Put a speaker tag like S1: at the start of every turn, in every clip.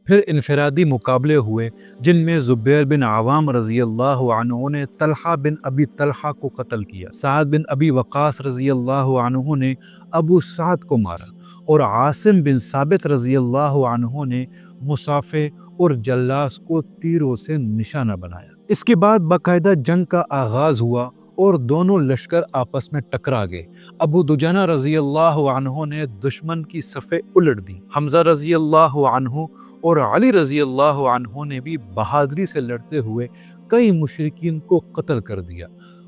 S1: پھر انفرادی مقابلے ہوئے جن میں زبیر بن عوام رضی اللہ عنہ نے طلحہ بن ابی طلحہ کو قتل کیا، سعد بن ابی وقاص رضی اللہ عنہ نے ابو سعد کو مارا، اور عاصم بن ثابت رضی اللہ عنہ نے مصافے اور جلاس کو تیروں سے نشانہ بنایا۔ اس کے بعد باقاعدہ جنگ کا آغاز ہوا اور دونوں لشکر آپس میں ٹکرا گئے۔ ابو دجانہ رضی اللہ عنہ نے دشمن کی صفیں الٹ دی۔ حمزہ رضی اللہ عنہ اور علی رضی اللہ عنہ نے بھی بہادری سے لڑتے ہوئے کئی مشرکین کو قتل کر دیا۔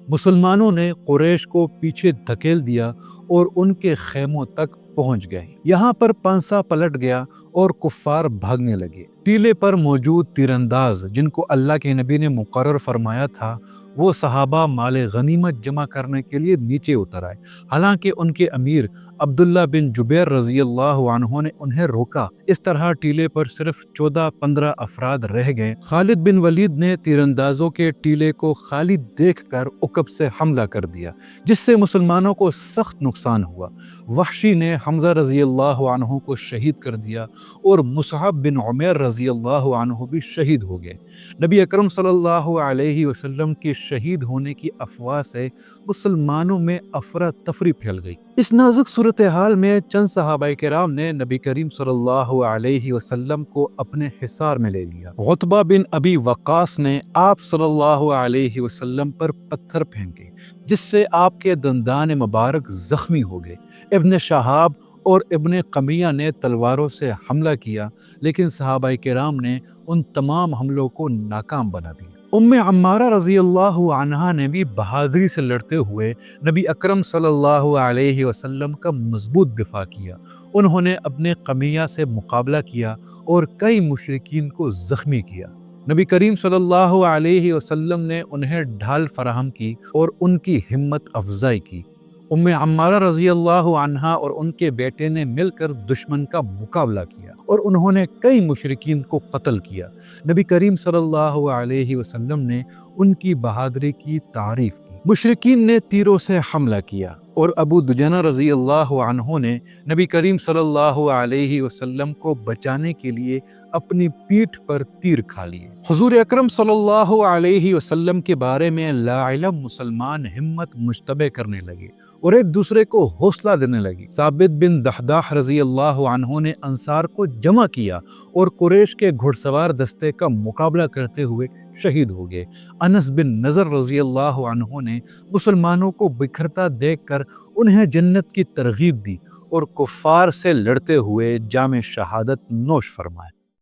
S1: مسلمانوں نے قریش کو پیچھے دھکیل دیا اور ان کے خیموں تک پہنچ گئے۔ یہاں پر پانسا پلٹ گیا اور کفار بھاگنے لگے۔ ٹیلے پر موجود تیرانداز جن کو اللہ کے نبی نے مقرر فرمایا تھا، وہ صحابہ مال غنیمت جمع کرنے کے لیے نیچے اتر آئے، حالانکہ ان کے امیر عبداللہ بن جبیر رضی اللہ عنہ نے انہیں روکا۔ اس طرح ٹیلے پر صرف 14-15 افراد رہ گئے۔ خالد بن ولید نے تیراندازوں کے ٹیلے کو خالی دیکھ کر عقب سے حملہ کر دیا، جس سے مسلمانوں کو سخت نقصان ہوا۔ وحشی نے حمزہ رضی اللہ عنہ کو شہید کر دیا اور مصعب بن عمیر رضی اللہ عنہ بھی شہید ہو گئے۔ نبی اکرم صلی اللہ علیہ وسلم کے شہید ہونے کی افواہ سے مسلمانوں میں افراتفری پھیل گئی۔ اس نازک صورتحال میں چند صحابہ کرام نے نبی کریم صلی اللہ علیہ وسلم کو اپنے حصار میں لے لیا۔ عتبہ بن ابی وقاص نے آپ صلی اللہ علیہ وسلم پر پتھر پھینکے، جس سے آپ کے دندان مبارک زخمی ہو گئے۔ ابن شہاب اور ابن قمیہ نے تلواروں سے حملہ کیا، لیکن صحابہ کرام نے ان تمام حملوں کو ناکام بنا دیا۔ ام عمارہ رضی اللہ عنہا نے بھی بہادری سے لڑتے ہوئے نبی اکرم صلی اللہ علیہ وسلم کا مضبوط دفاع کیا۔ انہوں نے اپنے قمیہ سے مقابلہ کیا اور کئی مشرکین کو زخمی کیا۔ نبی کریم صلی اللہ علیہ وسلم نے انہیں ڈھال فراہم کی اور ان کی ہمت افزائی کی۔ ام عمارہ رضی اللہ عنہا اور ان کے بیٹے نے مل کر دشمن کا مقابلہ کیا اور انہوں نے کئی مشرکین کو قتل کیا۔ نبی کریم صلی اللہ علیہ وسلم نے ان کی بہادری کی تعریف کی۔ مشرکین نے تیروں سے حملہ کیا اور ابو دجانہ رضی اللہ عنہ نے نبی کریم صلی اللہ علیہ وسلم کو بچانے کے لیے اپنی پیٹھ پر تیر کھا لیے۔ حضور اکرم صلی اللہ علیہ وسلم کے بارے میں لاعلم مسلمان ہمت مشتبہ کرنے لگے اور ایک دوسرے کو حوصلہ دینے لگے۔ ثابت بن دحداح رضی اللہ عنہ نے انصار کو جمع کیا اور قریش کے گھڑ سوار دستے کا مقابلہ کرتے ہوئے شہید ہو گئے۔ انس بن نضر رضی اللہ عنہ نے مسلمانوں کو بکھرتا دیکھ کر انہیں جنت کی ترغیب دی اور کفار سے لڑتے ہوئے جام شہادت نوش فرمائے۔